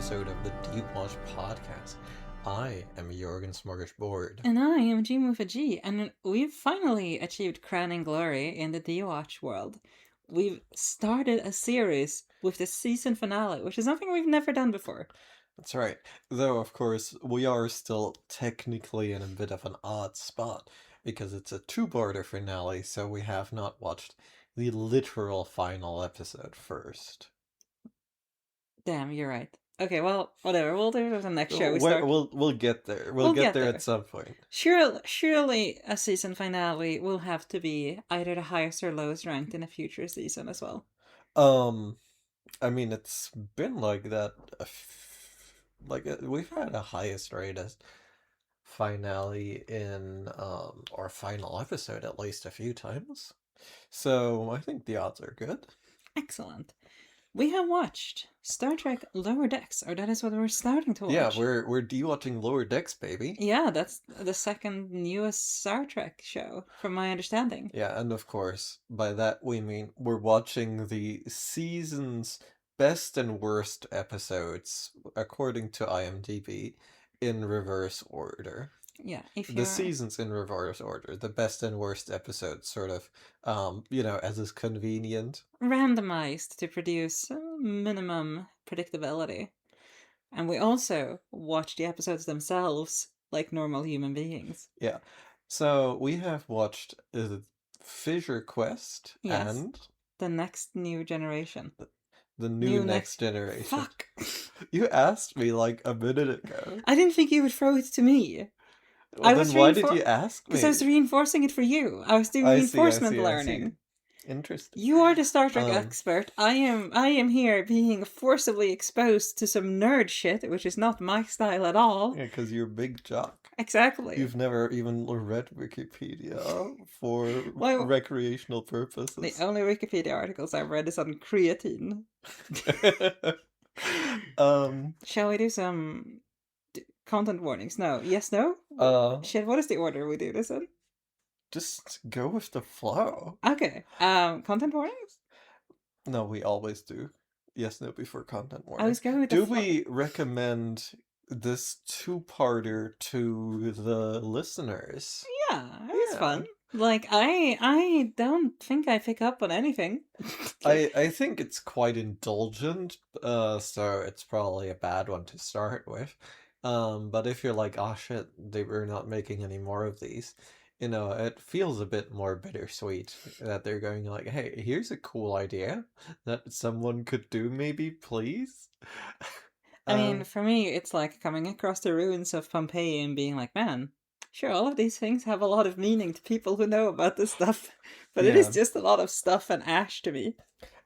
episode of the Dewatch Podcast. I am Jorgen Smorgasbord. And I am G Move G, and we've finally achieved crowning glory in the Dewatch world. We've started a series with the season finale, which is something we've never done before. That's right. Though, of course, we are still technically in a bit of an odd spot, because it's a two-parter finale, so we have not watched the literal final episode first. Damn, you're right. Okay, well, whatever. We'll do it with the next show. We start. We'll get there. We'll get there at some point. Surely a season finale will have to be either the highest or lowest ranked in a future season as well. I mean, it's been like that. We've had a highest rated finale in our final episode at least a few times. So I think the odds are good. Excellent. We have watched Star Trek Lower Decks, or that is what we're starting to watch. Yeah, we're de-watching Lower Decks, baby. Yeah, that's the second newest Star Trek show, from my understanding. Yeah, and of course, by that we mean we're watching the season's best and worst episodes, according to IMDb, in reverse order. Yeah, The seasons in reverse order, the best and worst episodes, sort of, as is convenient. randomized to produce minimum predictability. And we also watch the episodes themselves like normal human beings. Yeah. So we have watched Fissure Quest Yes. and The Next New Generation. the new next generation. Fuck! You asked me like a minute ago. I didn't think you would throw it to me. Well, then why did you ask me? Because I was reinforcing it for you. I was doing reinforcement learning. Interesting. You are the Star Trek expert. I am here being forcibly exposed to some nerd shit, which is not my style at all. Yeah, because you're a big jock. Exactly. You've never even read Wikipedia for recreational purposes. The only Wikipedia articles I've read is on creatine. Shall we do some content warnings? No. Yes, no? Shit, what is the order we do this in? Just go with the flow. Okay. Content warnings? No, we always do. Yes, no, before content warnings. I was going with the flow. Do we recommend this two-parter to the listeners? Yeah, it's fun. Like, I don't think I pick up on anything. I think it's quite indulgent, so it's probably a bad one to start with. But if you're like, oh shit, they were not making any more of these, it feels a bit more bittersweet that they're going like, hey, here's a cool idea that someone could do, maybe, please? I mean, for me, it's like coming across the ruins of Pompeii and being like, man, sure, all of these things have a lot of meaning to people who know about this stuff, but it is just a lot of stuff and ash to me.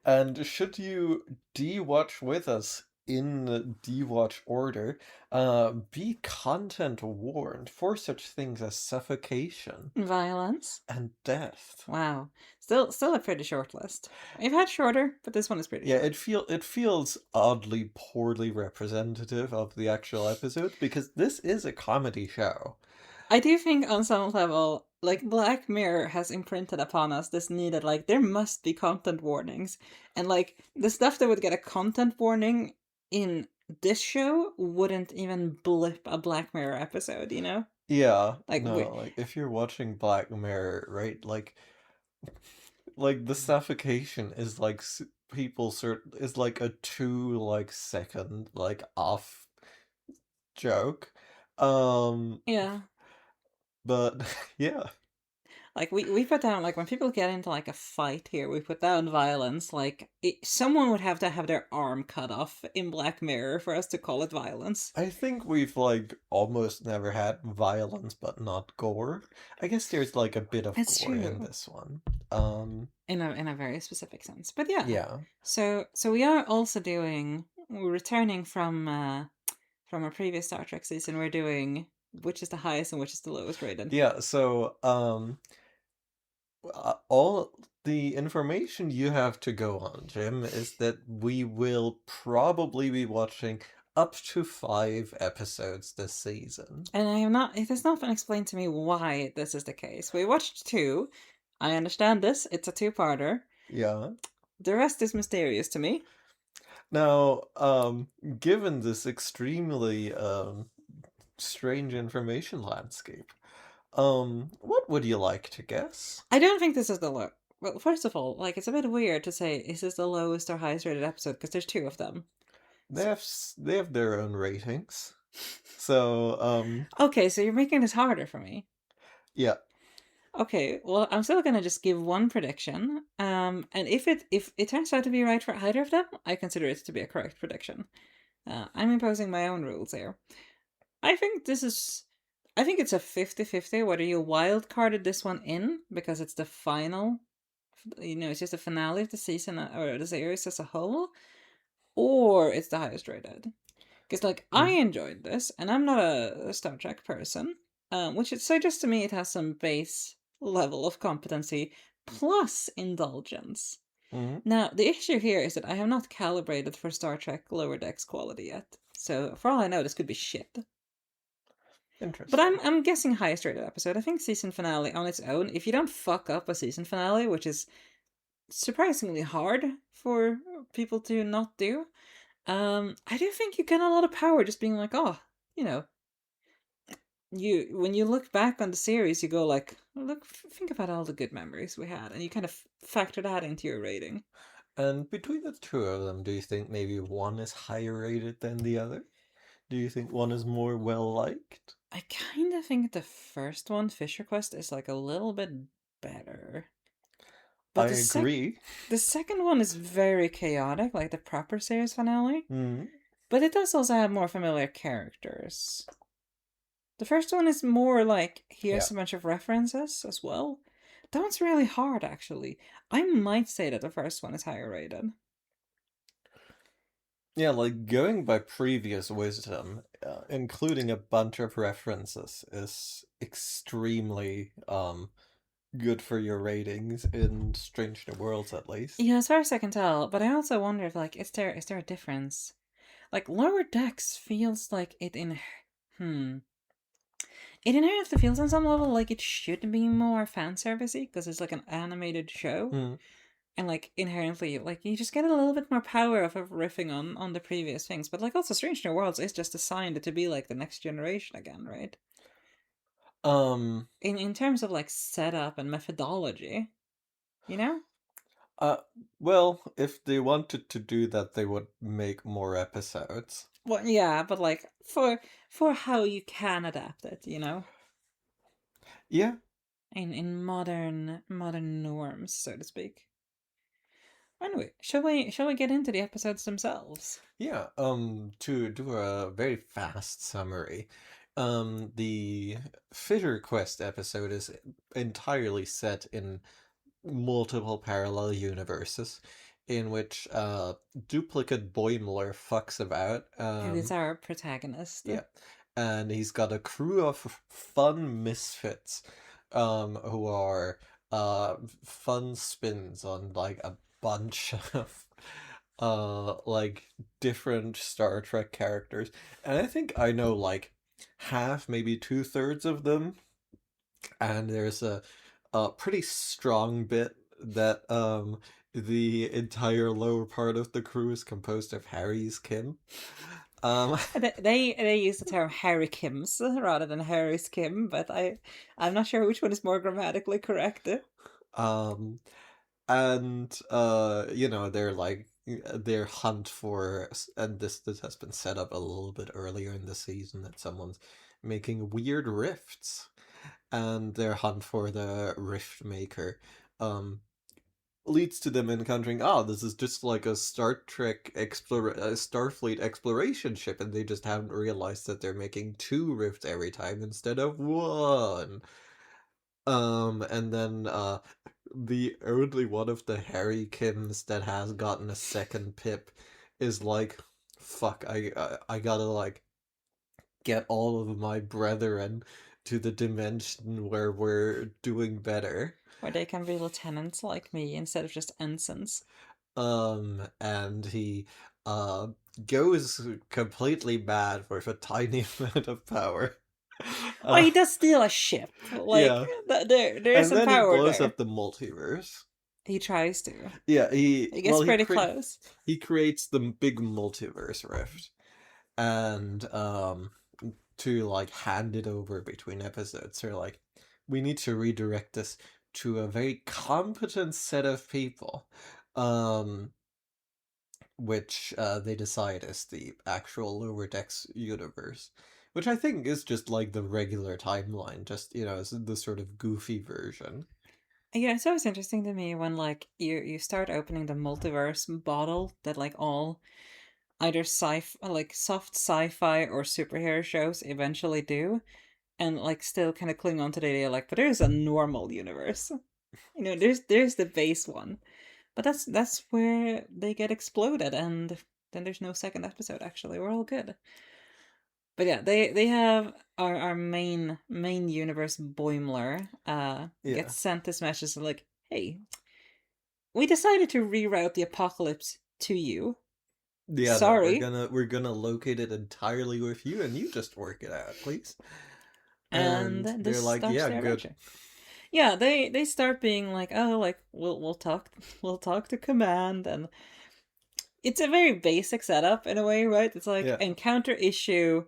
And should you de-watch with us in de-watch order, be content warned for such things as suffocation, violence, and death. Wow, still a pretty short list. I've had shorter, but this one is pretty. Yeah, short. It feels oddly poorly representative of the actual episode because this is a comedy show. I do think on some level, like, Black Mirror has imprinted upon us this need that, like, there must be content warnings. And, like, the stuff that would get a content warning in this show wouldn't even blip a Black Mirror episode, you know? Yeah, like, if you're watching Black Mirror, right, like the suffocation is, like, is, like, a 2-second, like, off joke. Yeah. But, yeah. Like, we put down, like, when people get into, like, a fight here, we put down violence. Like, someone would have to have their arm cut off in Black Mirror for us to call it violence. I think we've, like, almost never had violence, but not gore. I guess there's, like, a bit of gore in this one. In a very specific sense. But yeah. Yeah. So we are also we're returning from a previous Star Trek season. We're doing which is the highest and which is the lowest rated. Yeah, so, all the information you have to go on, Jim, is that we will probably be watching up to 5 episodes this season. And it has not been explained to me why this is the case. We watched 2. I understand this. It's a 2-parter. Yeah. The rest is mysterious to me. Now, given this extremely strange information landscape, what would you like to guess? I don't think this is the low. Well, first of all, like it's a bit weird to say is this the lowest or highest rated episode because there's two of them. They have their own ratings. So, Okay, so you're making this harder for me. yeah. Okay, well, I'm still gonna just give one prediction. And if it turns out to be right for either of them, I consider it to be a correct prediction. I'm imposing my own rules here. I think this is. I think it's a 50-50 whether you wild carded this one in because it's the final, it's just the finale of the season or the series as a whole, or it's the highest rated. Because, like, I Mm-hmm. enjoyed this, and I'm not a Star Trek person, which is, so just to me, it has some base level of competency plus indulgence. Mm-hmm. Now, the issue here is that I have not calibrated for Star Trek Lower Decks quality yet. So, for all I know, this could be shit. But Interesting. I'm guessing highest rated episode. I think season finale on its own, if you don't fuck up a season finale, which is surprisingly hard for people to not do, I do think you get a lot of power just being like, oh, you know, you when you look back on the series, you go like, look, think about all the good memories we had, and you kind of factor that into your rating. And between the two of them, do you think maybe one is higher rated than the other? Do you think one is more well liked? I kind of think the first one, Fisher Quest, is like a little bit better, I but agree. the second one is very chaotic, like the proper series finale. Mm, But it does also have more familiar characters. The first one is more like yeah. here's a bunch of references as well. That one's really hard, actually. I might say that the first one is higher rated. Yeah, like going by previous wisdom, including a bunch of references is extremely good for your ratings in Strange New Worlds at least. Yeah, as far as I can tell, but I also wonder if like is there a difference? Like Lower Decks feels like hmm. It inherently feels on some level like it should be more fan servicey because it's like an animated show. Mm. And like inherently like you just get a little bit more power of riffing on the previous things, but like also Strange New Worlds is just designed to be like the next generation again, right? Um In terms of like setup and methodology, you know. uh well, if they wanted to do that, they would make more episodes. Well, yeah, but like for how you can adapt it, Yeah, in modern norms, so to speak. Anyway, shall we get into the episodes themselves? yeah. To do a very fast summary, the Fitter Quest episode is entirely set in multiple parallel universes in which duplicate Boimler fucks about. Who is our protagonist? Yeah. And he's got a crew of fun misfits who are fun spins on like a bunch of like different Star Trek characters. And I think I know like half, maybe two-thirds of them. And there's a pretty strong bit that the entire lower part of the crew is composed of Harry's Kim. Um They use the term Harry Kims rather than Harry's Kim, but I'm not sure which one is more grammatically correct. um and you know, they're like their hunt for, and this has been set up a little bit earlier in the season, that someone's making weird rifts, and their hunt for the rift maker um leads to them encountering, oh, this is just like a Starfleet exploration ship, and they just haven't realized that they're making two rifts every time instead of one. And then the only one of the Harry Kims that has gotten a second pip is like, fuck, I gotta like get all of my brethren to the dimension where we're doing better. Where they can be lieutenants like me instead of just ensigns. And he uh goes completely mad with a tiny amount of power. Oh, Uh he does steal a ship. Like yeah. there is And some then he power blows there. up the multiverse. He tries to. Yeah, He gets pretty close. he creates the big multiverse rift, and to like hand it over between episodes, they're like, we need to redirect this to a very competent set of people, um, which they decide is the actual Lower Decks universe, which I think is just like the regular timeline, just is the sort of goofy version. Yeah, it's always interesting to me when like you start opening the multiverse bottle that like all either like soft sci-fi or superhero shows eventually do, and like still kind of cling on to the idea like, but there's a normal universe. There's the base one, but that's where they get exploded, and then there's no second episode. Actually, we're all good. But yeah, they have our main universe Boimler Yeah. gets sent this message like, hey, we decided to reroute the apocalypse to you. Yeah, no, Sorry. we're gonna locate it entirely with you, and you just work it out, please. And And this they're like, starts yeah, their good. adventure. Yeah, they start being like, oh, like we'll talk to command, and it's a very basic setup in a way, right? It's like Yeah, encounter issue,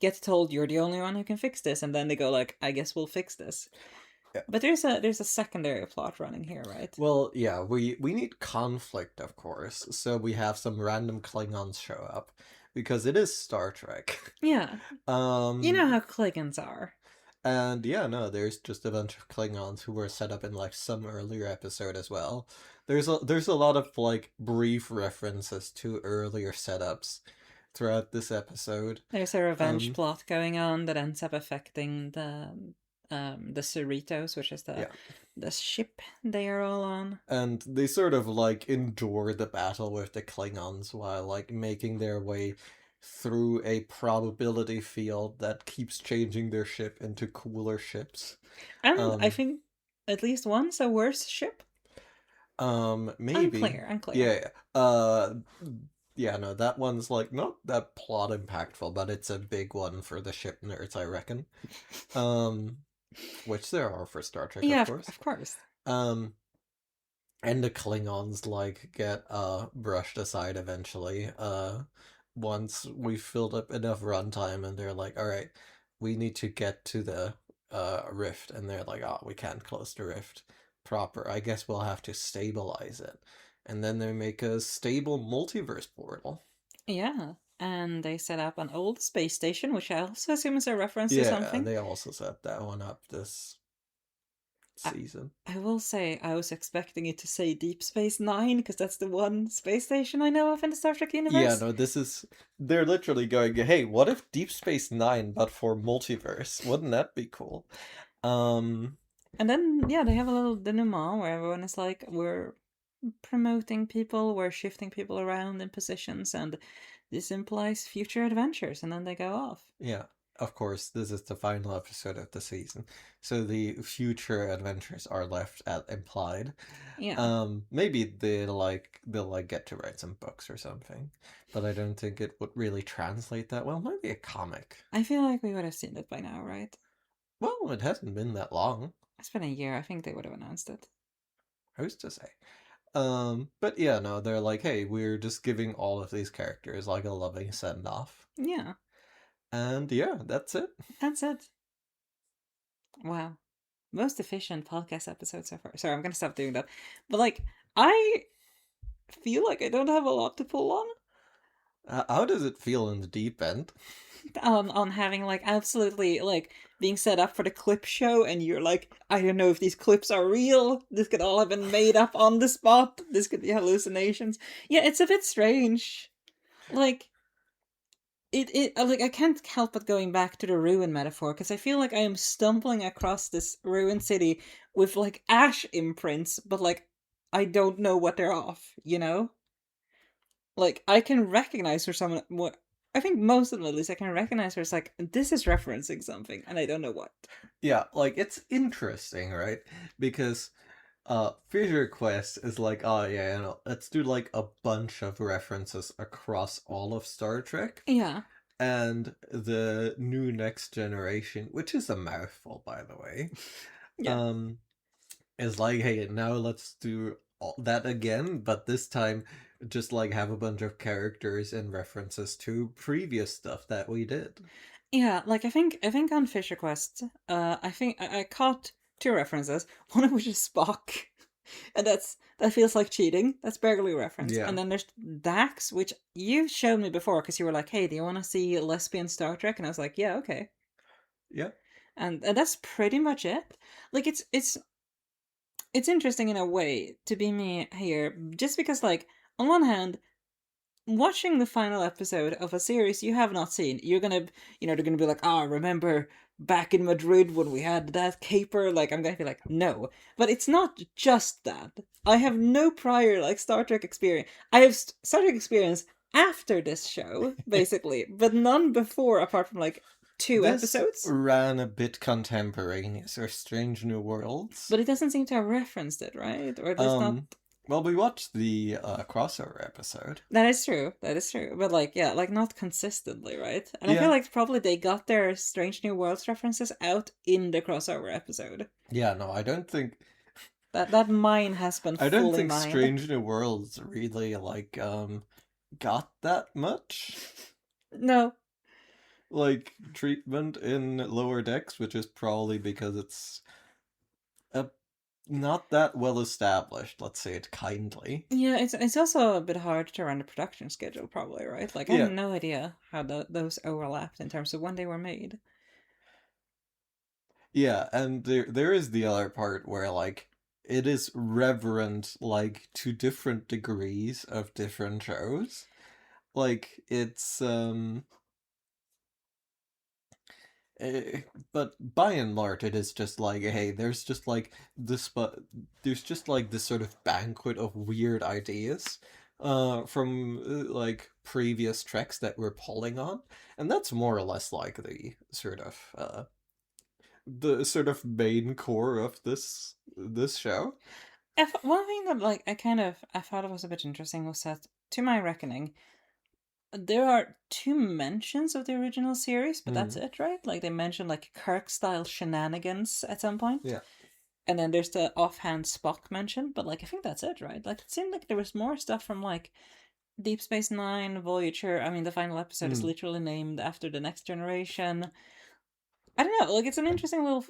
gets told you're the only one who can fix this, and then they go like, I guess we'll fix this. yeah. But there's a secondary plot running here, right? Well, yeah, we need conflict, of course. So we have some random Klingons show up because it is Star Trek. Yeah. You know um, how Klingons are. and yeah, no, there's just a bunch of Klingons who were set up in like some earlier episode as well. There's a lot of like brief references to earlier setups throughout this episode. There's a revenge Um, plot going on that ends up affecting the Cerritos, which is the yeah. the ship they are all on. And they sort of like endure the battle with the Klingons while like making their way through a probability field that keeps changing their ship into cooler ships. And I Um, think at least one's a worse ship. Maybe. Unclear, unclear. Yeah, yeah. Yeah, no, that one's like not that plot impactful, but it's a big one for the ship nerds, I reckon. Um, which there are for Star Trek, Yeah, of of course. course. Um, and the Klingons like get brushed aside eventually. Once we filled up enough runtime, and they're like, all right, we need to get to the rift, and they're like, oh, we can't close the rift proper. I guess we'll have to stabilize it. And then they make a stable multiverse portal. Yeah. And they set up an old space station, which I also assume is a reference to Yeah, something. they also set that one up this I, season. I will say I was expecting it to say Deep Space Nine, because that's the one space station I know of in the Star Trek Yeah, universe. no, this is. They're literally going, hey, what if Deep Space Nine, but for multiverse? Wouldn't that be cool? Um, And then, yeah, they have a little denouement where everyone is like, we're promoting people, we're shifting people around in positions, and this implies future adventures. And then they go off. yeah, of course, this is the final episode of the season, so the future adventures are left at implied. Yeah. Maybe they'll get to write some books or something, but I don't think it would really translate that well. Maybe a comic. I feel like we would have seen it by now, right? Well, it hasn't been that long. It's been a year. I think they would have announced it. Who's to say? But yeah, no, they're like, hey, we're just giving all of these characters like a loving send off. Yeah, And yeah, that's it. that's it. Wow. Most efficient podcast episode so far. Sorry, I'm gonna stop doing that. But like, I feel like I don't have a lot to pull on. How does it feel in the deep end? On having like absolutely like being set up for the clip show, and you're like, I don't know if these clips are real. This could all have been made up on the spot. This could be hallucinations. Yeah, it's a bit strange. Like it like I can't help but going back to the ruin metaphor, because I feel like I am stumbling across this ruined city with like ash imprints, but like I don't know what they're off, you know? Like I can recognize for someone what I think most of them, at least I can recognize where it's like this is referencing something and I don't know what. Yeah, like it's interesting, right? Because Fisher Quest is like, oh yeah, let's do like a bunch of references across all of Star Trek. Yeah. And the new Next Generation, which is a mouthful, by the way, Yeah. um, is like, hey, now let's do that again, but this time just like have a bunch of characters and references to previous stuff that we did. Yeah, like I think on Fisher Quest, I think I caught two references. One of which is Spock, and that feels like cheating. That's barely a reference. Yeah. And then there's Dax, which you showed me before because you were like, "Hey, do you want to see lesbian Star Trek?" And I was like, "Yeah, okay." Yeah. And that's pretty much it. Like it's interesting in a way to be me here, just because like on one hand, watching the final episode of a series you have not seen, you're gonna, they're gonna be like, "Ah, remember back in Madrid when we had that caper?" Like, I'm gonna be like, no. But it's not just that. I have no prior, like, Star Trek experience. I have Star Trek experience after this show, basically, but none before, apart from, like, two This episodes. ran a bit contemporaneous or Strange New Worlds. But it doesn't seem to have referenced it, right? Or at least not. Um, well, we watched the crossover episode. That is true. That is true. But like, yeah, like not consistently, right? And I feel Yeah. like probably they got their Strange New Worlds references out in the crossover episode. Yeah, no, That mine has been I don't fully think mined. Strange New Worlds really like got that much No. like treatment in lower decks, which is probably because it's uh, not that well established, let's say it kindly. Yeah, it's also a bit hard to run a production schedule, probably, right? Like I have Yeah. no idea how those overlapped in terms of when they were made. Yeah, and there is the other part where like it is reverent like to different degrees of different shows. Like it's eh, but by and large it is just like, hey, there's just like this, but there's just like this sort of banquet of weird ideas from like previous treks that we're pulling on, and that's more or less like the sort of main core of this show. One thing that like I thought it was a bit interesting was that, to my reckoning, there are two mentions of the original series, but that's Mm, it, right? Like they mention like Kirk style shenanigans at some point, yeah. and then there's the offhand Spock mention. But like I think that's it, right? Like it seemed like there was more stuff from like Deep Space Nine, Voyager. I mean, the final episode is Mm. literally named after the Next Generation. I don't know. Like it's an interesting little.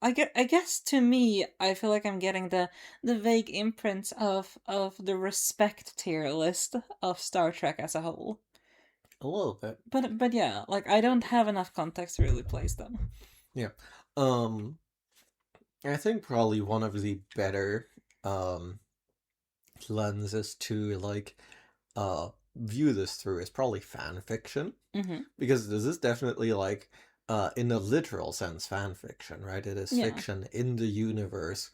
I guess to me, I feel like I'm getting the vague imprints of the respect tier list of Star Trek as a whole. A little bit. But yeah, like I don't have enough context to really place them. Yeah. Um, I think probably one of the better um lenses to like view this through is probably fan fiction, Mm-hmm. because this is definitely like in a literal sense fan fiction, right? It is Yeah. fiction in the universe,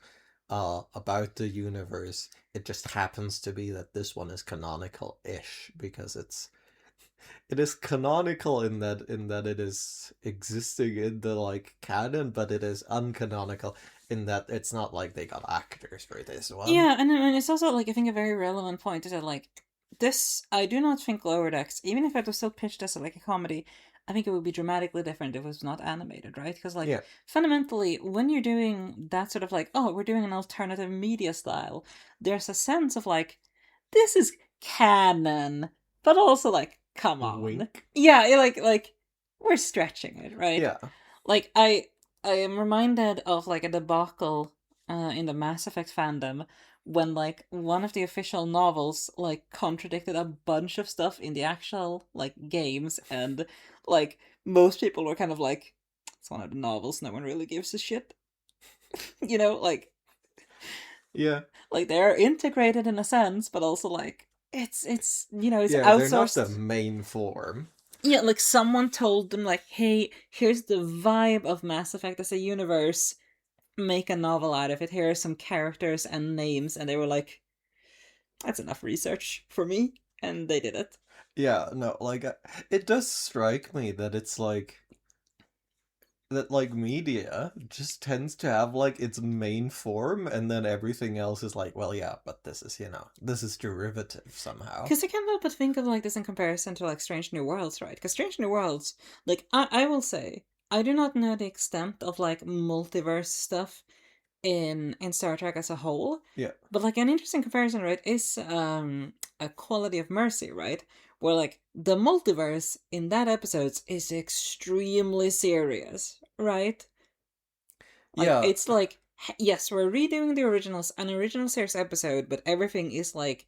about the universe. It just happens to be that this one is canonical-ish because it is canonical in that it is existing in the like canon, but it is uncanonical in that it's not like they got actors for this one. Yeah, and it's also like I think a very relevant point is that like this I do not think Lower Decks, even if it was still pitched as like a comedy, I think it would be dramatically different if it was not animated, right? Because like Yeah. fundamentally, when you're doing that sort of like, oh, we're doing an alternative media style, there's a sense of like this is canon, but also like, come on. Wink. Yeah, like we're stretching it, right? Yeah. Like I am reminded of like a debacle in the Mass Effect fandom when like one of the official novels like contradicted a bunch of stuff in the actual like games, and like most people were kind of like, it's one of the novels, no one really gives a shit. Like Yeah. they're integrated in a sense, but also like it's Yeah, they're not the outsourced. main form. Yeah, like someone told them like, hey, here's the vibe of Mass Effect as a universe, make a novel out of it. Here are some characters and names, and they were like, "That's enough research for me," and they did it. Yeah, no, like it does strike me that it's like that like media just tends to have like its main form, and then everything else is like, well, yeah, but this is, this is derivative somehow. Because I can't help but think of like this in comparison to like Strange New Worlds, right? Because Strange New Worlds, like I will say, I do not know the extent of like multiverse stuff in Star Trek as a whole. Yeah. But like an interesting comparison, right, is a Quality of Mercy, right? Where like the multiverse in that episode is extremely serious, right? Like Yeah. it's like yes, we're redoing the originals an original series episode, but everything is like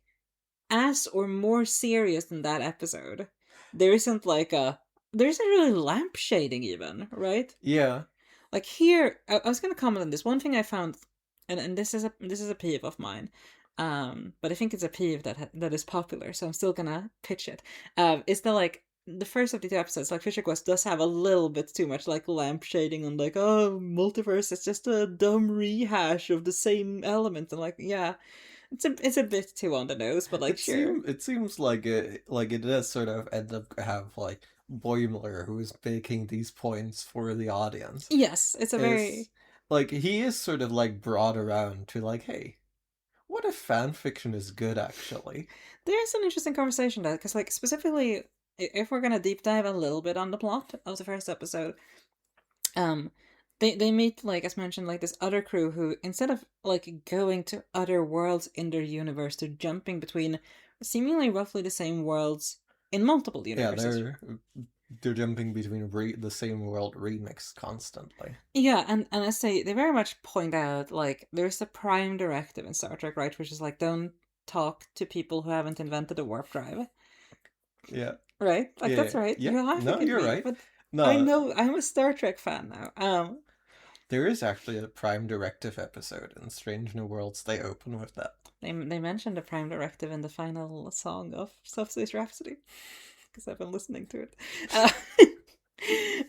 as or more serious than that episode. There isn't like a there isn't really lampshading even, right? Yeah. Like here, I was gonna comment on this one thing I found, and this is a peeve of mine, but I think it's a peeve that is popular, so I'm still gonna pitch it. Is that like the first of the two episodes, like Fisher Quest does have a little bit too much like lampshading on like oh multiverse is just a dumb rehash of the same element, and like yeah, it's a bit too on the nose, but like sure. It seems like it does sort of end up have like Boimler, who is making these points for the audience, Yes, it's a is very like he is sort of like brought around to like, hey, what if fan fiction is good actually? there's an interesting conversation there because like specifically if we're gonna deep dive a little bit on the plot of the first episode, um they meet like as mentioned like this other crew who instead of like going to other worlds in their universe, they're jumping between seemingly roughly the same worlds in multiple Yeah, universes. they're jumping between the same world remix constantly. Yeah, and I say they very much point out like there's a prime directive in Star Trek, right, which is like don't talk to people who haven't invented a warp drive. Yeah, Right? Like yeah, that's right. yeah. You're laughing No, at you're me, right. but I No, know I'm a Star Trek fan now. there is actually a Prime Directive episode in Strange New Worlds. They open with that. they mentioned the Prime Directive in the final song of Subspace Rhapsody because I've been listening to it.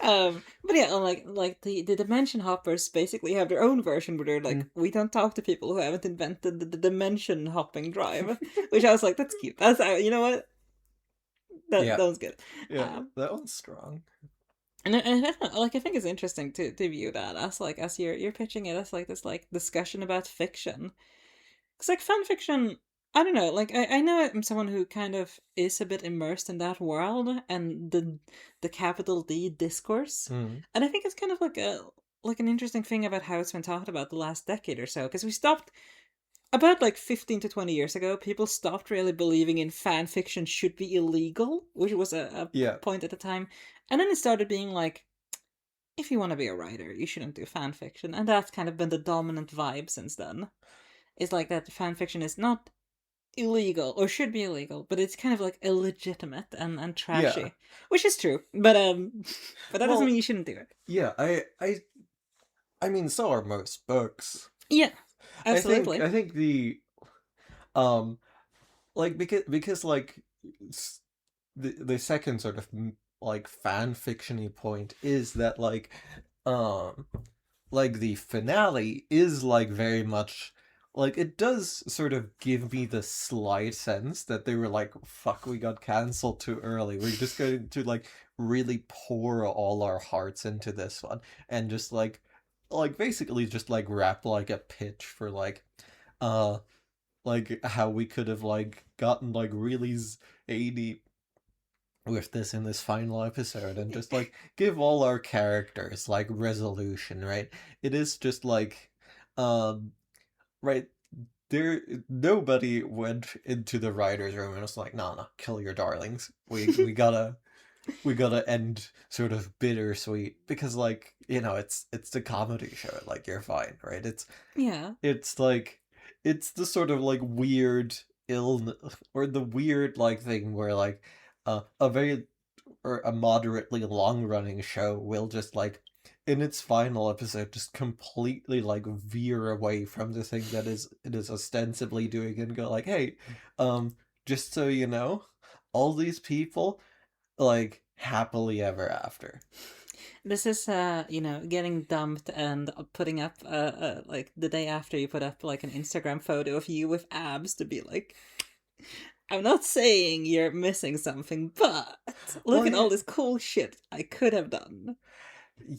Uh, but yeah, like the dimension hoppers basically have their own version where they're like, Mm. we don't talk to people who haven't invented the dimension hopping drive, which I was like, that's cute. That's you know what Yeah, that was good. yeah, Um, that one's strong. like I think it's interesting to view that as like as you're pitching it as like this like discussion about fiction. Because like fan fiction, I don't know. Like I know I'm someone who kind of is a bit immersed in that world and the capital D discourse, Mm. and I think it's kind of like an interesting thing about how it's been talked about the last decade or so. Because we stopped about like 15 to 20 years ago, people stopped really believing in fan fiction should be illegal, which was a Yeah, point at the time. And then it started being like, if you want to be a writer, you shouldn't do fan fiction. And that's kind of been the dominant vibe since then. It's like that fan fiction is not illegal or should be illegal, but it's kind of like illegitimate and yeah. trashy. Which is true. But but that doesn't mean Well, you shouldn't do it. yeah. I mean, so are most books. Yeah. Absolutely. I think um like because like the second sort of like fan fictiony point is that um like the finale is like very much like it does sort of give me the slight sense that they were like, fuck, we got cancelled too early, we're just going to like really pour all our hearts into this one and just like basically just like rap like a pitch for uh like how we could have like gotten like really 80 with this in this final episode and just like give all our characters like resolution, right? It is just like um right there, nobody went into the writer's room and was like, nah, nah, kill your darlings, we gotta end sort of bittersweet because like, you know, it's the comedy show, like you're fine, right? Yeah. It's like it's the sort of like weird illness or the weird like thing where like a very or a moderately long running show will just like in its final episode just completely like veer away from the thing that is it is ostensibly doing and go like, hey, just so you know, all these people like happily ever after. This is getting dumped and putting up like the day after you put up like an Instagram photo of you with abs to be like, I'm not saying you're missing something, but look Well, at yeah, all this cool shit I could have done.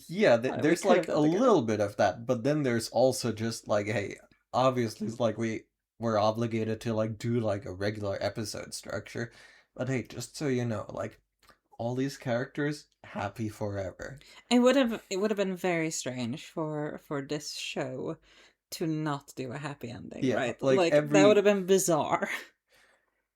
yeah, We there's could have like a done together. little bit of that, but then there's also just like, hey, obviously it's like we're obligated to like do like a regular episode structure, but hey, just so you know, like all these characters happy forever. It would have been very strange for this show to not do a happy ending, Yeah, right? like Like that would every have been bizarre.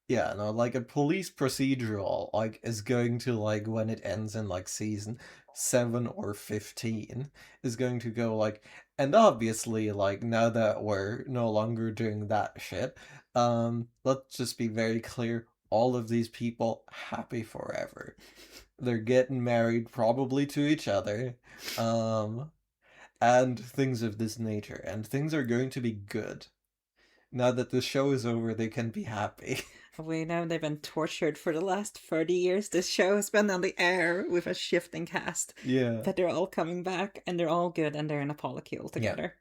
yeah, no, like a police procedural, like, is going to, like, when it ends in, like, season 7 or 15, is going to go, like, and obviously, like, now that we're no longer doing that shit, let's just be very clear, all of these people happy forever. They're getting married probably to each other, um, and things of this nature, and things are going to be good. Now that the show is over, they can be happy. We know they've been tortured for the last 30 years. This show has been on the air with a shifting cast. Yeah. But they're all coming back and they're all good and they're in a polycule Yeah. together.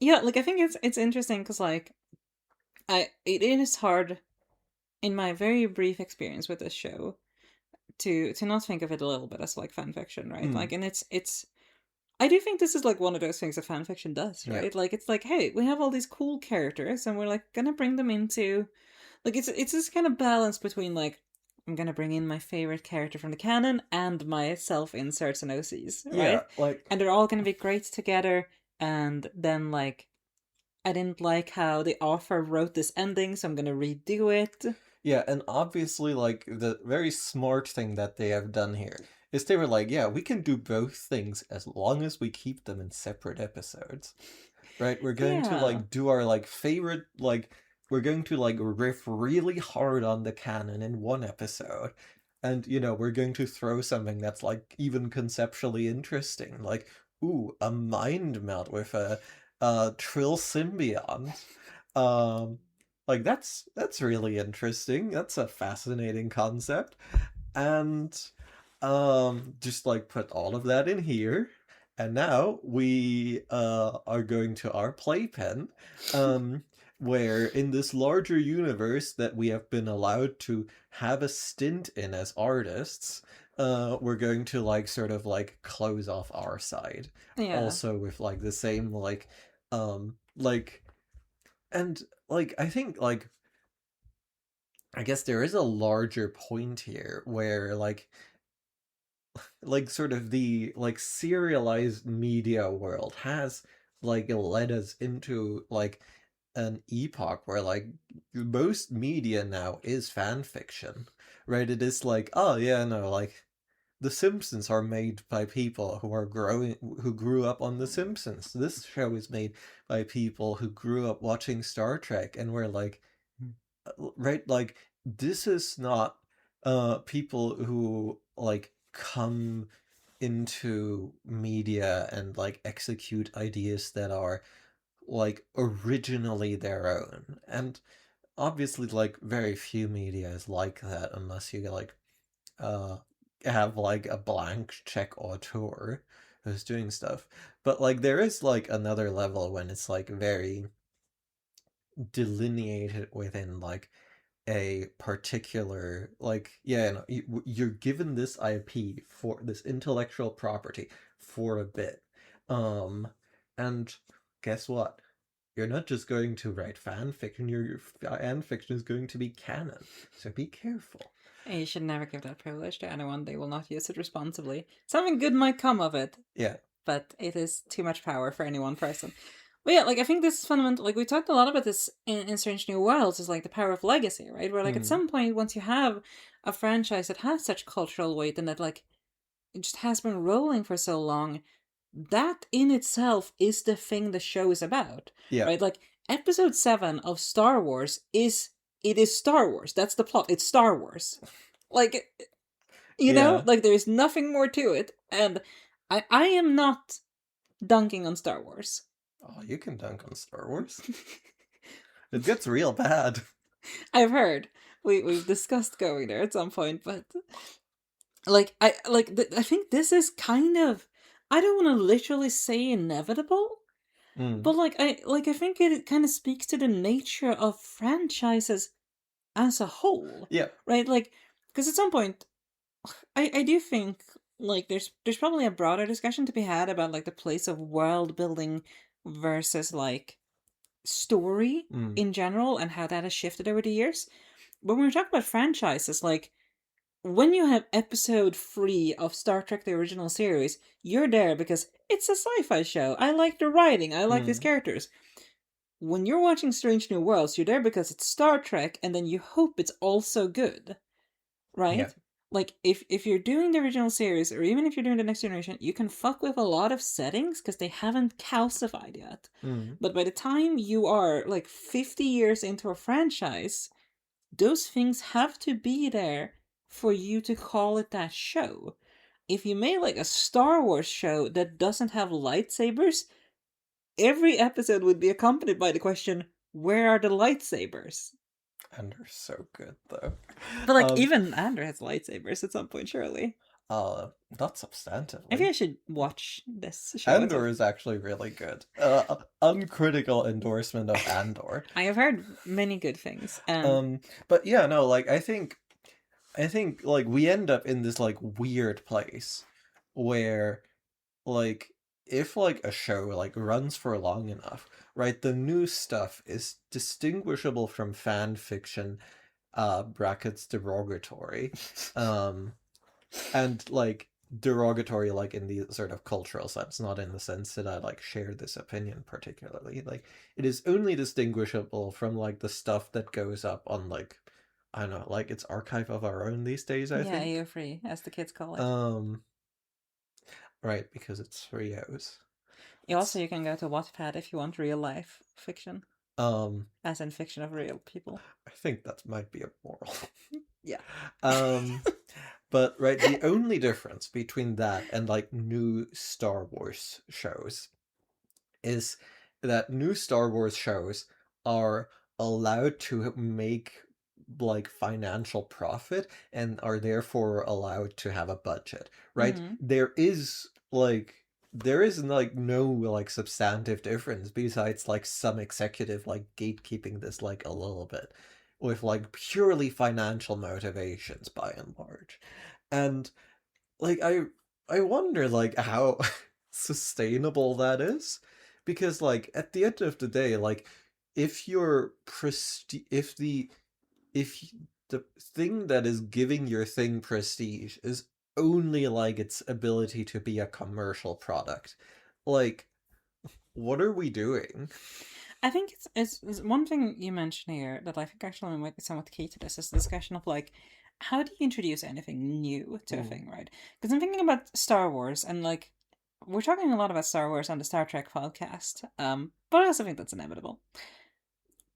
Yeah, like I think it's interesting because like it is hard in my very brief experience with this show to not think of it a little bit as like fan fiction, right? Like, and it's I do think this is like one of those things that fan fiction does, Yeah. right? Like it's like, hey, we have all these cool characters and we're like gonna bring them into like it's this kind of balance between like I'm gonna bring in my favorite character from the canon and my self inserts and OCs, Yeah, right? like And they're all gonna be great together. And then like I didn't like how the author wrote this ending, so I'm gonna redo it. yeah, and obviously like the very smart thing that they have done here is they were like, yeah, we can do both things as long as we keep them in separate episodes. Right? We're going to Yeah. like do our like favorite like we're going to like riff really hard on the canon in one episode. And we're going to throw something that's like even conceptually interesting, like a mind melt with a trill symbiont. Um like that's really interesting. That's a fascinating concept. And just like put all of that in here. And now we are going to our playpen, where in this larger universe that we have been allowed to have a stint in as artists, we're going to like sort of like close off our side. Yeah. Also with like the same like and like I think I guess there is a larger point here where like sort of the like serialized media world has like led us into like an epoch where like most media now is fan fiction, right? It is like, oh yeah, no, like the Simpsons are made by people who grew up on The Simpsons. This show is made by people who grew up watching Star Trek, and we're like, right, like this is not people who like come into media and like execute ideas that are like originally their own. And obviously like very few media is like that unless you like uh have like a blank check auteur who's doing stuff. But like there is like another level when it's like very delineated within like a particular like yeah no, you're given this IP for this intellectual property for a bit, um and guess what, you're not just going to write fan fiction, your fan fiction is going to be canon, so be careful. And you should never give that privilege to anyone. They will not use it responsibly. Something good might come of it, Yeah. but it is too much power for any one person. But yeah, like I think this is fundamental. Like we talked a lot about this in Strange New Worlds, is like the power of legacy, right? Where like at some point, once you have a franchise that has such cultural weight and that like it just has been rolling for so long, that in itself is the thing the show is about, Yeah. right? Like episode 7 of Star Wars is Star Wars. That's the plot. It's Star Wars. Like Yeah. like there's nothing more to it. And I am not dunking on Star Wars. Oh, you can dunk on Star Wars. It gets real bad. I've heard. We've discussed going there at some point, but like I think this is kind of, I don't want to literally say inevitable, but like I think it kind of speaks to the nature of franchises as a whole. Yeah. Right? Like because at some point I do think like there's probably a broader discussion to be had about like the place of world building versus like story in general and how that has shifted over the years. But when we talk about franchises, like when you have episode 3 of Star Trek the original series, you're there because it's a sci-fi show. I like the writing, I like these Mm. characters. When you're watching Strange New Worlds, you're there because it's Star Trek, and then you hope it's also good, Yeah. right? Like, if you're doing the original series, or even if you're doing the Next Generation, you can fuck with a lot of settings because they haven't calcified yet. Mm. But by the time you are like 50 years into a franchise, those things have to be there for you to call it that show. If you made like a Star Wars show that doesn't have lightsabers, every episode would be accompanied by the question, where are the lightsabers? And they're so good though. But like Um, even Andrew has lightsabers at some point, surely. not I think substantively. I should watch this show at some. Andor is actually really good. Uncritical endorsement of Andor. I have heard many good things. But yeah, no, like I think like we end up in this like weird place where like if like a show like runs for long enough, right, the new stuff is distinguishable from fan fiction, brackets derogatory, um and like derogatory like in the sort of cultural sense, not in the sense that I like share this opinion particularly. Like it is only distinguishable from like the stuff that goes up on like I don't know, like it's archive of our own these days, I Yeah, think. you're free, as the kids call it. Um right, because it's 3 O's. Also, It's you can go to Wattpad if you want real life fiction, um as in fiction of real people. I think that might be immoral. Yeah. um but right, the only difference between that and like new Star Wars shows is that new Star Wars shows are allowed to make like financial profit and are therefore allowed to have a budget, right? Mm-hmm. There is like no like substantive difference besides like some executive like gatekeeping this like a little bit with like purely financial motivations by and large. And like I wonder like how sustainable that is, because like at the end of the day, like if your prestige, if the thing that is giving your thing prestige is only like its ability to be a commercial product, like what are we doing? I think it's one thing you mentioned here that I think actually might be somewhat key to this is the discussion of like, how do you introduce anything new to a Mm, thing, right? Because I'm thinking about Star Wars, and like we're talking a lot about Star Wars on the Star Trek podcast, but I also think that's inevitable.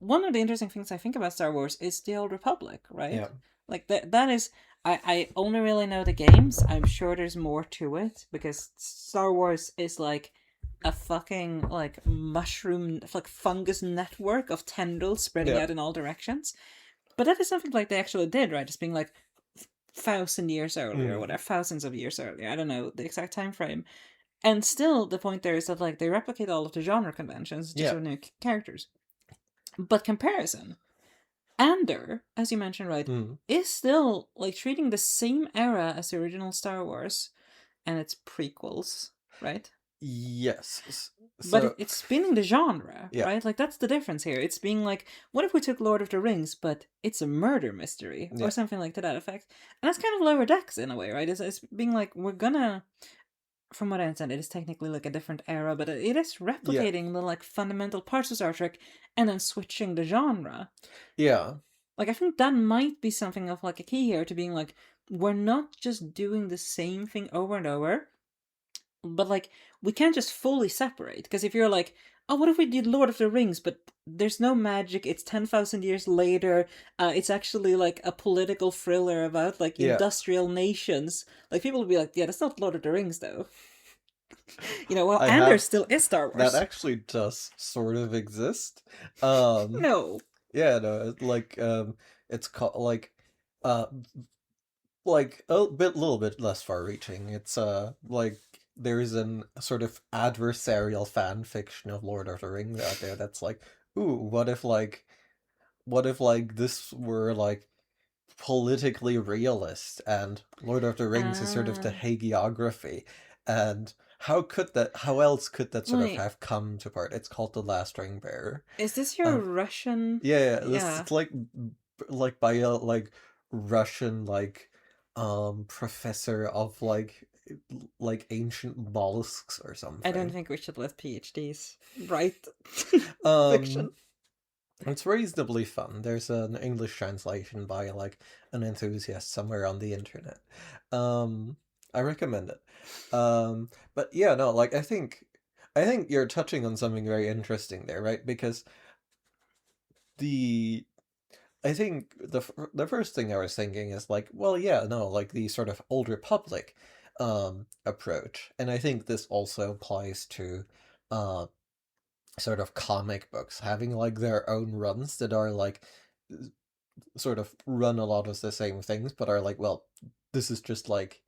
One of the interesting things I think about Star Wars is the Old Republic, right? yeah, Like that is I only really know the games. I'm sure there's more to it because Star Wars is like a fucking like mushroom like fungus network of tendrils spreading yeah, out in all directions. But that is something like they actually did, right? It's being like 1,000 years earlier or mm, whatever, thousands of years earlier. I don't know the exact time frame. And still the point there is that like they replicate all of the genre conventions just yeah, with new characters. But comparison, Andor, as you mentioned, right, mm, is still like treating the same era as the original Star Wars and its prequels, right? yes. But So it's spinning the genre, yeah, right? Like that's the difference here. It's being like, what if we took Lord of the Rings, but it's a murder mystery or yeah, something like to that effect? And that's kind of lower decks in a way, right? It's being like we're gonna, from what I understand, it is technically like a different era, but it is yeah, replicating the like fundamental parts of Star Trek and then switching the genre. yeah, Like I think that might be something of like a key here to being like we're not just doing the same thing over and over, but like we can't just fully separate because if you're like, oh, what if we did Lord of the Rings, but there's no magic, it's 10,000 years later, it's actually like a political thriller about like yeah. industrial nations. Like people will be like, yeah, that's not Lord of the Rings though. Well, I Anders have still is Star that Wars. actually does sort of exist. Um, No. yeah, no, like it's called uh like a little bit less far-reaching. It's like there is an sort of adversarial fan fiction of Lord of the Rings out there that's like, ooh, what if this were like politically realist and Lord of the Rings is sort of the Uh, hagiography, and how else could that sort of wait, have come to part? It's called The Last Ring Bearer. is this your Um Russian? yeah, this Yeah. is like by a like Russian like professor of like ancient mollusks or I don't something. think we should let PhDs write Um, fiction. it's reasonably fun. There's an English translation by like an enthusiast somewhere on the internet. Um, I recommend it. But yeah, no, like I think you're touching on something very interesting there, right? Because the I think the first thing I was thinking is like, well, yeah, no, like the sort of Old Republic approach, and I think this also applies to uh sort of comic books having like their own runs that are like sort of run a lot of the same things, but are like, well, this is just like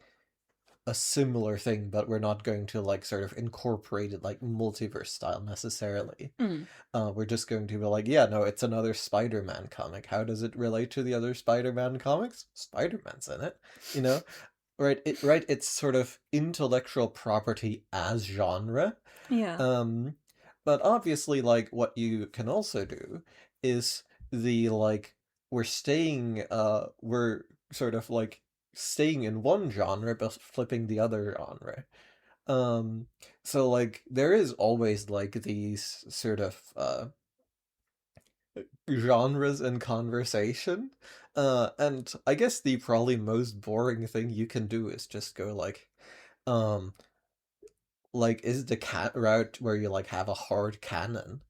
a similar thing, but we're not going to like sort of incorporate it like multiverse style necessarily. Mm. We're just going to be like, yeah, no, it's another Spider-Man comic. How does it relate to the other Spider-Man comics? Spider-Man's in it, you know? Right, it's sort of intellectual property as genre. Yeah. Um, but obviously, like, what you can also do is the, like, we're sort of like staying in one genre but flipping the other genre. Um, so like there is always like these sort of genres in conversation. And I guess the probably most boring thing you can do is just go um like is the cat route where you like have a hard canon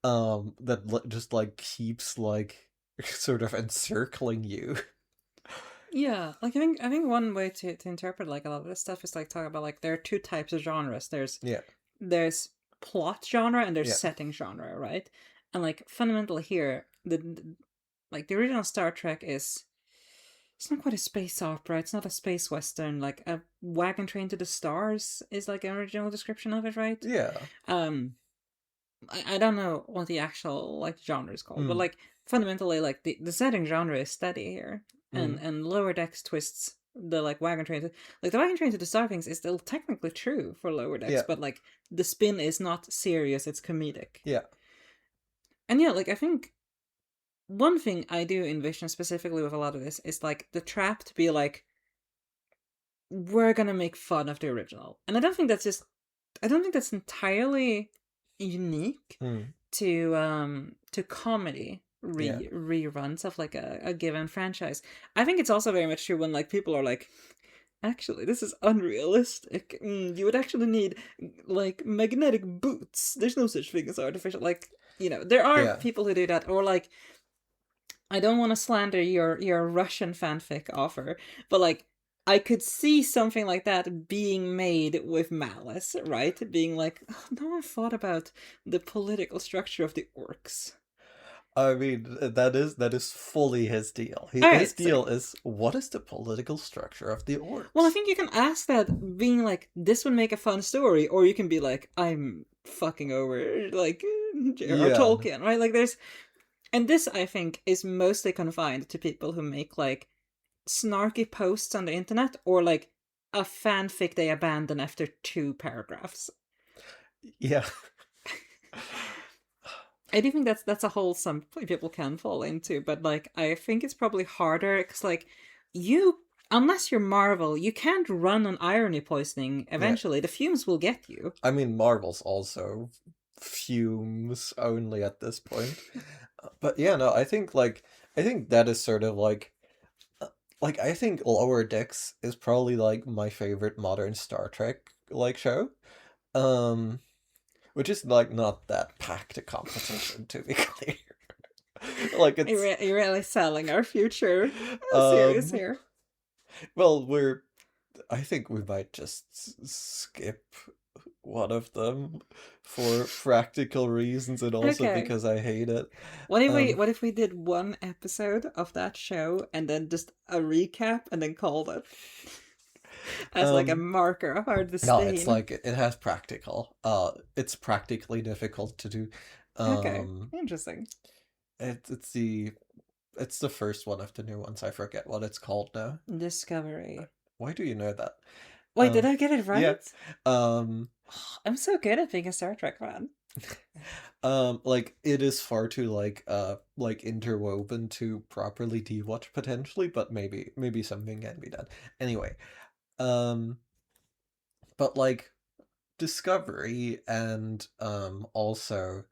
that just like keeps like sort of encircling you. Yeah, like I think one way to interpret like a lot of this stuff is like talk about like there are two types of genres. There's Yeah, there's plot genre and there's yeah, setting genre, right? And like fundamentally here, like the original Star Trek is it's not quite a space opera. It's not a space western. Like a wagon train to the stars is like an original description of it, right? yeah. Um, I don't know what the actual like genre is called, but Mm, like fundamentally, like the setting genre is steady here, mm, and Lower Decks twists the like wagon train to like the wagon train to the star things is still technically true for Lower Decks, yeah, but like the spin is not serious; it's comedic. yeah, And yeah, like I think one thing I do envision specifically with a lot of this is like the trap to be like we're gonna make fun of the original, and I don't think that's entirely unique mm, to comedy yeah. reruns of like a given franchise. I think it's also very much true when like people are like, actually, this is unrealistic. You would actually need like magnetic boots. There's no such thing as artificial. Like there are Yeah. people who do that, or like I don't want to slander your Russian fanfic offer, but like I could see something like that being made with malice, right? Being like, oh, no one thought about the political structure of the orcs. I mean, that is fully his deal. All His right, so deal is what is the political structure of the well, I orcs? think you can ask that, being like, this would make a fun story, or you can be like, I'm fucking over like J.R.R. Yeah, Tolkien, right? Like, and this I think is mostly confined to people who make like snarky posts on the internet or like a fanfic they abandon after 2 paragraphs. yeah, I do think that's a hole some people can fall into, but like I think it's probably harder because like you, unless you're Marvel, you can't run on irony poisoning. yeah. Eventually, the fumes will get you. I mean, Marvel's also fumes only at this point. But yeah, no, I think that is sort of uh, like I think Lower Decks is probably like my favorite modern Star Trek like show. Um, which is like not that packed a competition to be clear. Like it's You're really selling our future series um here. well, I think we might just skip one of them for practical reasons and also Okay. because I hate it. What if we Um, what if we did one episode of that show and then just a recap and then called it as like a um, marker of our no, it's disdain? like it has practical. It's practically difficult to do. Okay, Um, interesting. it's the first one of the new ones. I forget what it's called now. Discovery. Why do you know that? Wait, did I get it Yeah. right? Um, I'm so good at being a Star Trek fan. Like it is far too like interwoven to properly de-watch potentially, but maybe something can be done. Anyway, um, but like Discovery and also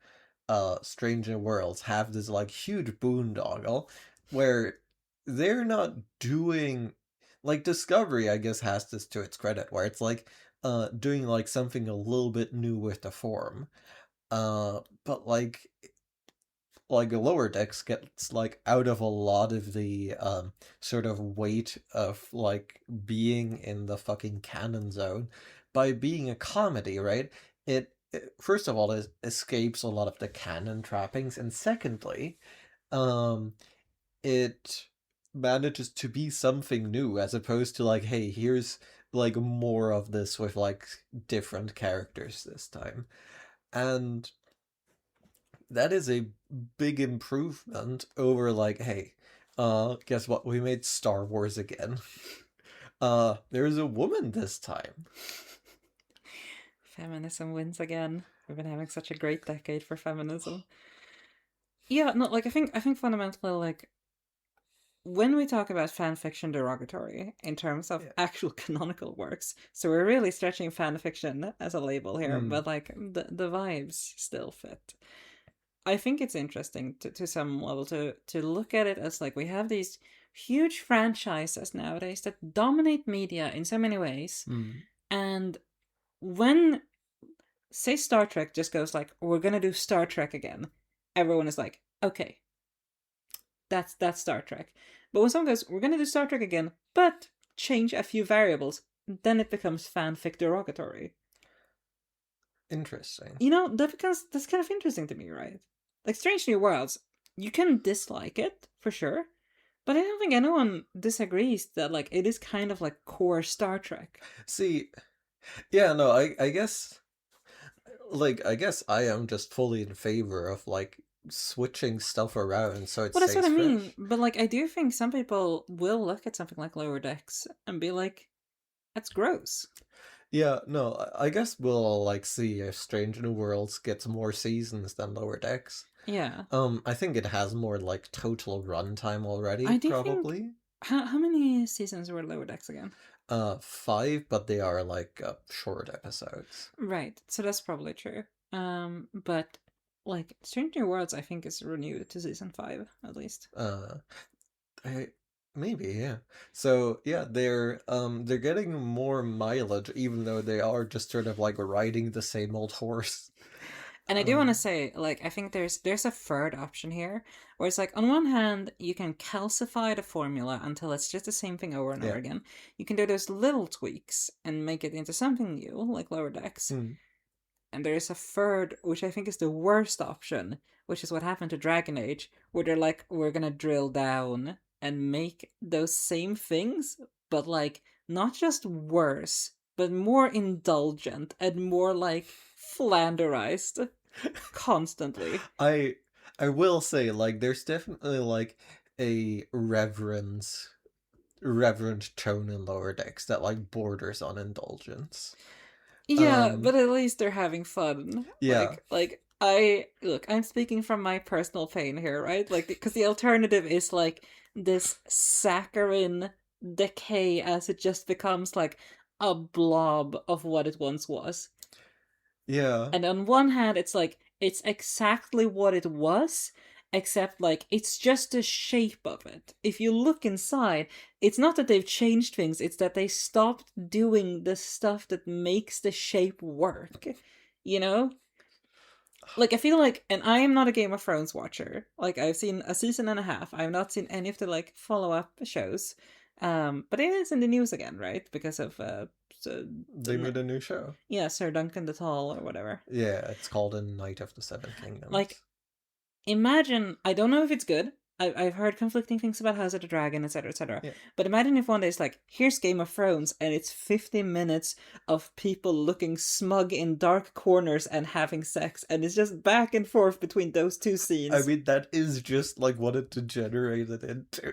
Stranger Worlds have this like huge boondoggle where they're not doing like Discovery, I guess, has this to its credit, where it's like doing like something a little bit new with the form. But like Lower Decks gets like out of a lot of the sort of weight of like being in the fucking canon zone by being a comedy, right? It first of all it escapes a lot of the canon trappings, and secondly, um it manages to be something new as opposed to like, hey, here's like more of this with like different characters this time. And that is a big improvement over like, hey, guess what? We made Star Wars again. There's a woman this time. Feminism wins again. We've been having such a great decade for feminism. Yeah, no, like I think fundamentally, like, when we talk about fan fiction derogatory in terms of Yeah. actual canonical works, so we're really stretching fan fiction as a label here, Mm. but like the vibes still fit. I think it's interesting to some level to look at it as like we have these huge franchises nowadays that dominate media in so many ways, Mm. and when, say, Star Trek just goes like, we're gonna do Star Trek again, everyone is like, okay, that's Star Trek. But when someone goes, we're gonna do Star Trek again, but change a few variables, then it becomes fanfic derogatory. Interesting. That's kind of interesting to me, right? Like Strange New Worlds, you can dislike it for sure, but I don't think anyone disagrees that like it is kind of like core Star Trek. See, yeah, no, I guess like I guess I am just fully in favor of like switching stuff around so it Well, that's what stays I mean. fresh. But like, I do think some people will look at something like Lower Decks and be like, "That's gross." Yeah, no, I guess we'll all like see if Strange New Worlds gets more seasons than Lower Decks. Yeah, I think it has more like total runtime already, I do think. probably. How many seasons were Lower Decks again? 5, but they are like short episodes. Right, so that's probably true. But like Strange New Worlds, I think is renewed to season 5 at least. Uh, I, maybe, yeah. So yeah, they're getting more mileage, even though they are just sort of like riding the same old horse. And I do want to Um, say, like, I think there's a third option here, where it's like on one hand you can calcify the formula until it's just the same thing over and over yeah. again. You can do those little tweaks and make it into something new, like Lower Decks. Hmm. And there's a third, which I think is the worst option, which is what happened to Dragon Age, where they're like, we're gonna drill down and make those same things, but like not just worse, but more indulgent and more like flanderized constantly. I I will say like there's definitely like a reverent tone in Lower Decks that like borders on indulgence. Yeah, Um, but at least they're having fun. yeah, Like I look, I'm speaking from my personal pain here, right? Like because the alternative is like this saccharine decay as it just becomes like a blob of what it once was. yeah. And on one hand, it's like it's exactly what it was, except like it's just the shape of it. If you look inside, it's not that they've changed things, it's that they stopped doing the stuff that makes the shape work. You know? Like I feel like, and I am not a Game of Thrones watcher. Like I've seen a season and a half. I've not seen any of the like follow up shows. But it is in the news again, right? Because of so, They made a new show. yeah, Sir Duncan the Tall or whatever. Yeah, it's called A Knight of the Seven Like Kingdoms. imagine, I don't know if it's good. I've heard conflicting things about House of the Dragon, etc., etc. Yeah. But imagine if one day it's like, here's Game of Thrones, and it's 50 minutes of people looking smug in dark corners and having sex, and it's just back and forth between those two I scenes. mean, that is just like what it degenerated into.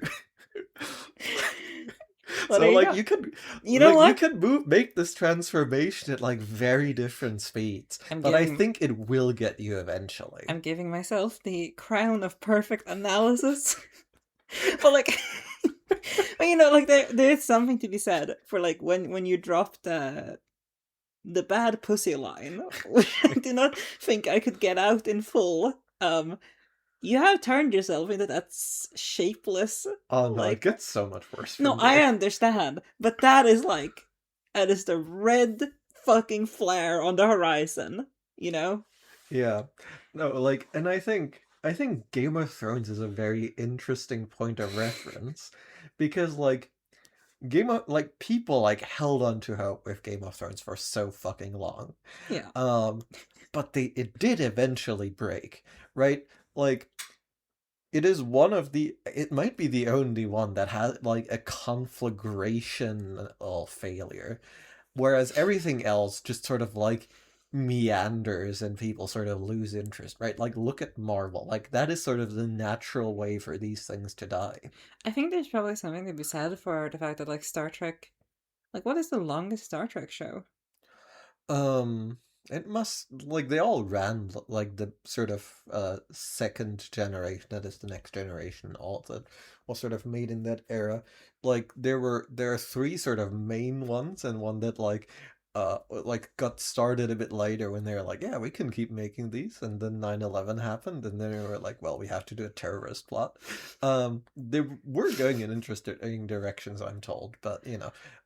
Well, So there you like go. You know you what? can make this transformation at like very different speeds, I'm but I giving think it will get you eventually. I'm giving myself the crown of perfect analysis. But like, but like there's something to be said for like when you drop the bad pussy line, which I do not think I could get out in full. You have turned yourself into that shapeless, Oh no, it like, gets so much worse no, from I there. understand, but that is the red fucking flare on the horizon, you know? Yeah. No, like, and I think Game of Thrones is a very interesting point of reference because like people like held on to hope with Game of Thrones for so fucking long. Yeah. Um but it did eventually break, right? Like it might be the only one that has like a conflagration failure, whereas everything else just sort of like meanders and people sort of lose interest, right? Like look at Marvel. Like that is sort of the natural way for these things to die. I think there's probably something to be said for the fact that like Star Trek, like what is the longest Star Trek show? Um, it must like they all ran like the sort of second generation, that is the next generation, all of that was sort of made in that era. Like there are three sort of main ones and one that like got started a bit later when they were like, yeah, we can keep making these, and then 9/11 happened and then they were like, well, we have to do a terrorist plot. They were going in interesting directions, I'm told, but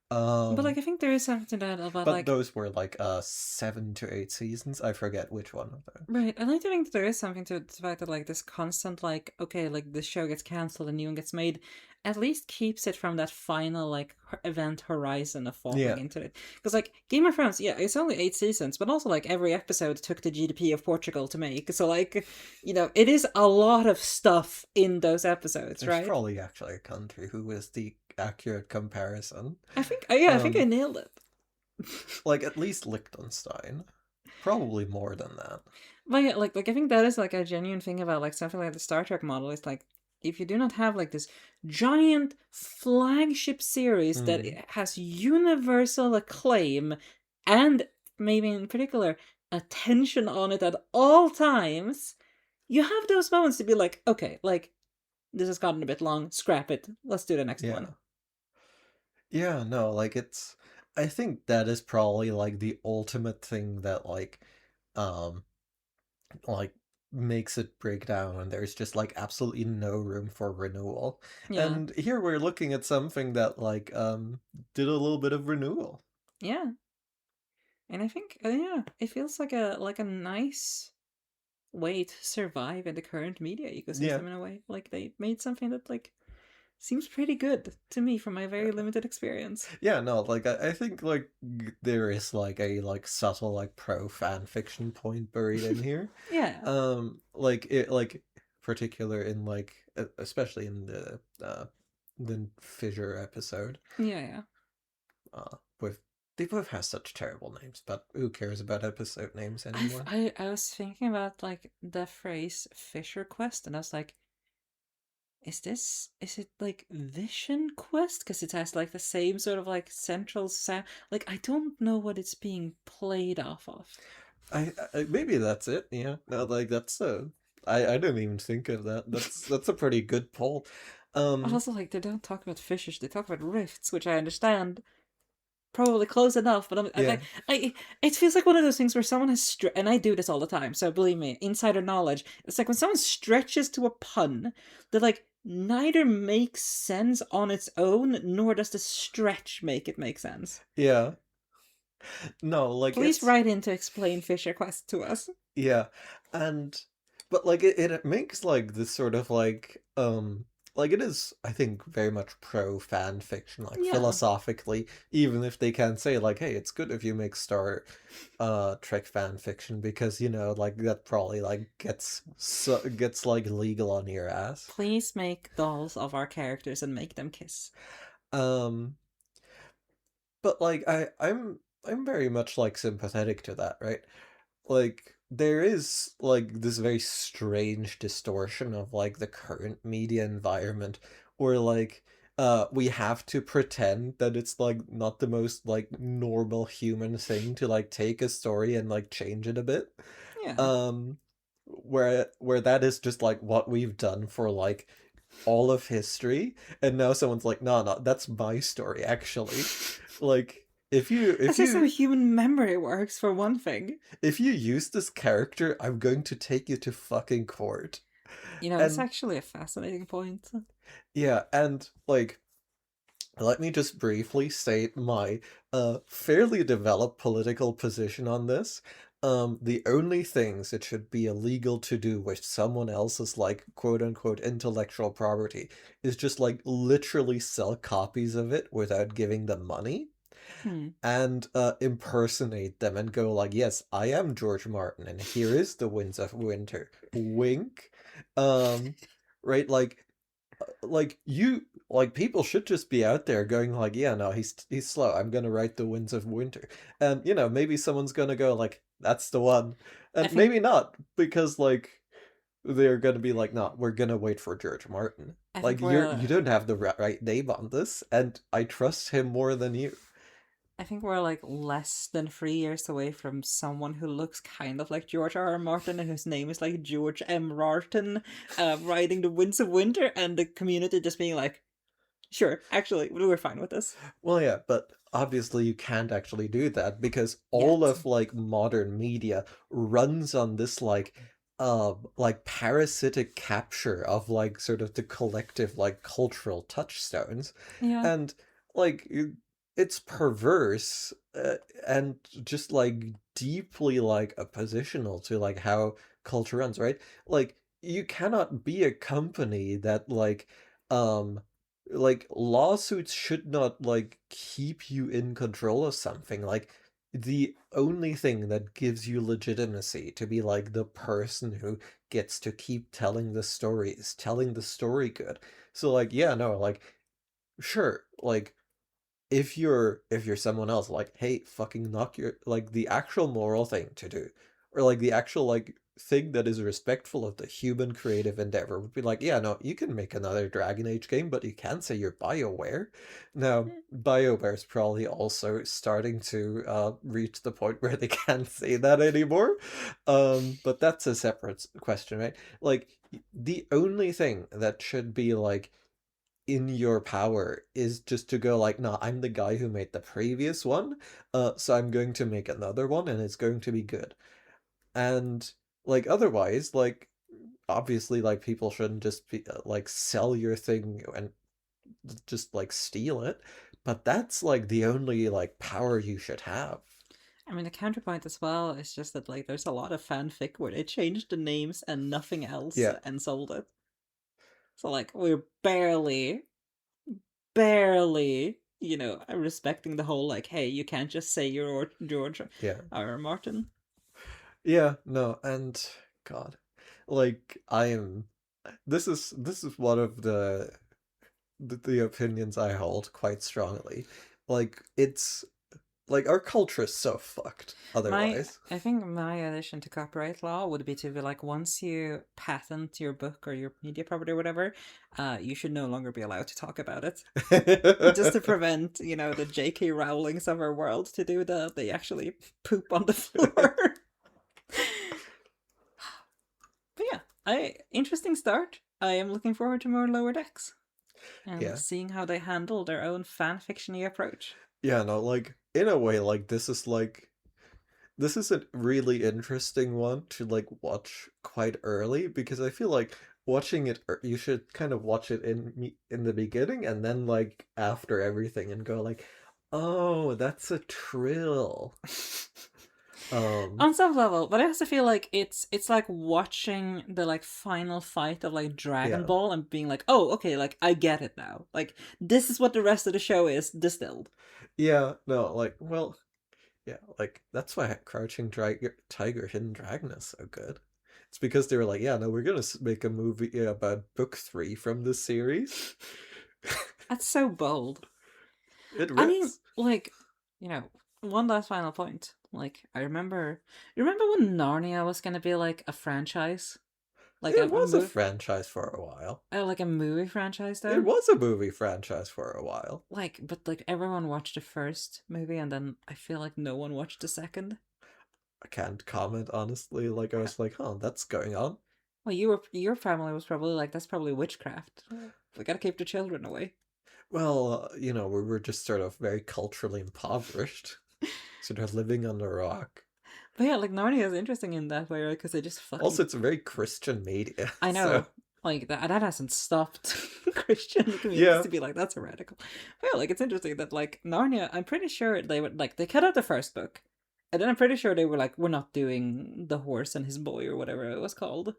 But like um I think there is something to that about but like, those were like 7 to 8 seasons. I forget which one of them. right. I like to think that there is something to the fact that like this constant like, okay, like this show gets cancelled and new one gets made, at least keeps it from that final like event horizon of falling Yeah, into it. Because like Game of Thrones, yeah, it's only 8 seasons, but also like every episode took the GDP of Portugal to make. So like, it is a lot of stuff in those episodes, there's right? probably actually a country who is the accurate comparison. I think, yeah, I think I Um, nailed it. like at least Liechtenstein, probably more than that. But yeah, like I think that is like a genuine thing about like something like the Star Trek model. Is like if you do not have like this giant flagship series that Mm. has universal acclaim and maybe in particular attention on it at all times, you have those moments to be like, okay, like this has gotten a bit long, scrap it, let's do the next one. Yeah, yeah, no, like I think that is probably like the ultimate thing that um like makes it break down and there's just like absolutely no room for renewal. Yeah, And here we're looking at something that did a little bit of renewal. yeah, and I think yeah, it feels like a nice way to survive in the current media Yeah. ecosystem in a way. Like they made something that like seems pretty good to me from my very limited experience. Yeah, no, like I think like there is like a subtle like pro fan fiction point buried in here. Yeah. Like it like particular in especially in the Fissure episode. Yeah, yeah. With they both have such terrible names, but who cares about episode names I've, anymore? I I was thinking about like the phrase Fisher Quest, and I was like, is it like Vision Quest? Because it has like the same sort of like central sound. Like I don't know what it's being played off of. Maybe that's it. Yeah, no, like that's I didn't even think of that. That's a pretty good poll. But Um, also like they don't talk about fissures, they talk about rifts, which I understand probably close enough, but I'm yeah, like, it feels like one of those things where someone has and I do this all the time, so believe me, insider knowledge. It's like when someone stretches to a pun that like neither makes sense on its own, nor does the stretch make it make sense. yeah. No, like Please it's write in to explain Fisher Quest to us. yeah, and but like it makes like this sort of like it is I think very much pro fan fiction like Yeah, philosophically, even if they can say like, hey, it's good if you make Star Trek fan fiction because like that probably like gets like legal on your ass. please make dolls of our characters and make them kiss. Um but like I'm very much like sympathetic to that, right? Like there is like this very strange distortion of like the current media environment where we have to pretend that it's like not the most like normal human thing to like take a story and like change it a bit. Yeah. Um, where that is just like what we've done for like all of history, and now someone's like, no, no, that's my story actually. Like That's just how human memory works, for one thing. if you use this character, I'm going to take you to fucking court. You know, it's And actually a fascinating point. yeah, and like let me just briefly state my fairly developed political position on this. The only things it should be illegal to do with someone else's like quote unquote intellectual property is just like literally sell copies of it without giving them money Hmm. and impersonate them and go like, yes, I am George Martin and here is the Winds of Winter. Wink. Um, right? Like you like people should just be out there going like, yeah, no, he's slow, I'm gonna write the Winds of Winter, and you know maybe someone's gonna go like, that's the one, I and think maybe not, because like they're gonna be like, no, we're gonna wait for George Martin. I think Like you don't have the right name on this, and I trust him more than you. we're like less than 3 years away from someone who looks kind of like George R. R. Martin and whose name is like George M. Martin, writing The Winds of Winter, and the community just being like, sure, actually, we're fine with this. Well, yeah, but obviously you can't actually do that because all Yet. of like modern media runs on this like parasitic capture of like sort of the collective like cultural touchstones, Yeah. and like it's perverse, and just like deeply like oppositional to like how culture runs, right? Like you cannot be a company that um like lawsuits should not like keep you in control of something. Like the only thing that gives you legitimacy to be like the person who gets to keep telling the story is telling the story good. So like yeah, no, like sure, like if you're someone else, like hey, fucking knock your like the actual moral thing to do, or like the actual like thing that is respectful of the human creative endeavor would be like, yeah, no, you can make another Dragon Age game, but you can't say you're BioWare. Now BioWare's probably also starting to reach the point where they can't say that anymore, but that's a separate question, right? Like the only thing that should be like in your power is just to go like, nah, I'm the guy who made the previous one, so I'm going to make another one and it's going to be good. And like otherwise, like obviously like people shouldn't just be like sell your thing and just like steal it, but that's like the only like power you should have. I mean, the counterpoint as well is just that, like, there's a lot of fanfic where they changed the names and nothing else Yeah, and sold it. So, like, we're barely, respecting the whole, like, hey, you can't just say you're George yeah, R. R. Martin. yeah, no, and God, like I am this is one of the opinions I hold quite strongly. Like it's like our culture is so fucked otherwise. I think my addition to copyright law would be to be like, once you patent your book or your media property or whatever, you should no longer be allowed to talk about it. Just to prevent, the J.K. Rowlings of our world to do that. They actually poop on the floor. But yeah, interesting start. I am looking forward to more Lower Decks and Yeah. seeing how they handle their own fan fictiony approach. Yeah, no, like in a way like this is a really interesting one to like watch quite early, because I feel like watching it you should kind of watch it in the beginning and then like after everything and go like, "Oh, that's a trill." Um On some level, but I also feel like it's like watching the like final fight of like Dragon yeah. Ball and being like, oh, okay, like I get it now. Like this is what the rest of the show is distilled. Yeah, no, like well, yeah, like that's why Crouching Tiger, Hidden Dragon is so good. It's because they were like, yeah, no, we're gonna make a movie about book 3 from this series. That's so bold. It I mean, rips. like, one last final point. Like, you remember when Narnia was gonna be like a franchise? Like It a was a movie, franchise for a while. like a movie franchise It though. was a movie franchise for a while. Like, but like everyone watched the first movie, and then I feel like no one watched the second. I can't comment honestly. Like I was like, huh, that's going on. Well, your family was probably like, that's probably witchcraft. We gotta keep the children away. Well, we were just sort of very culturally impoverished, sort of living on a rock. But yeah, like Narnia is interesting in that way, right? Because they just fucking. Also, it's a very Christian media, I so know, like that hasn't stopped Christian communities yeah. to be like, that's heretical. But yeah, like it's interesting that like Narnia, I'm pretty sure they would like they cut out the first book, and then I'm pretty sure they were like, we're not doing the horse and his boy or whatever it was called.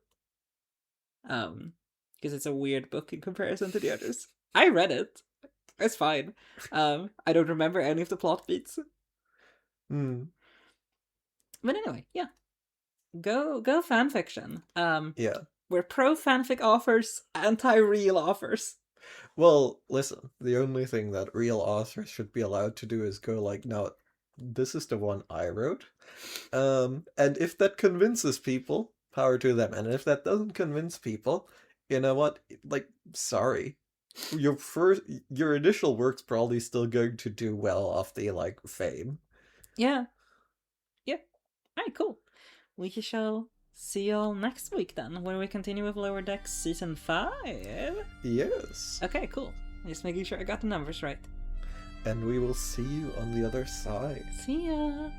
Because it's a weird book in comparison to the others. I read it. It's fine. I don't remember any of the plot beats. Mm, But anyway, yeah. Go fanfiction. yeah. We're pro fanfic authors, anti real authors. Well, listen, the only thing that real authors should be allowed to do is go like, no, this is the one I wrote. And if that convinces people, power to them. And if that doesn't convince people, you know what? Like, sorry. Your initial work's probably still going to do well off the like fame. Yeah. Yeah. Alright, cool. We shall see y'all next week then, where we continue with Lower Decks Season 5. Yes. Okay, cool. Just making sure I got the numbers right. And we will see you on the other side. See ya!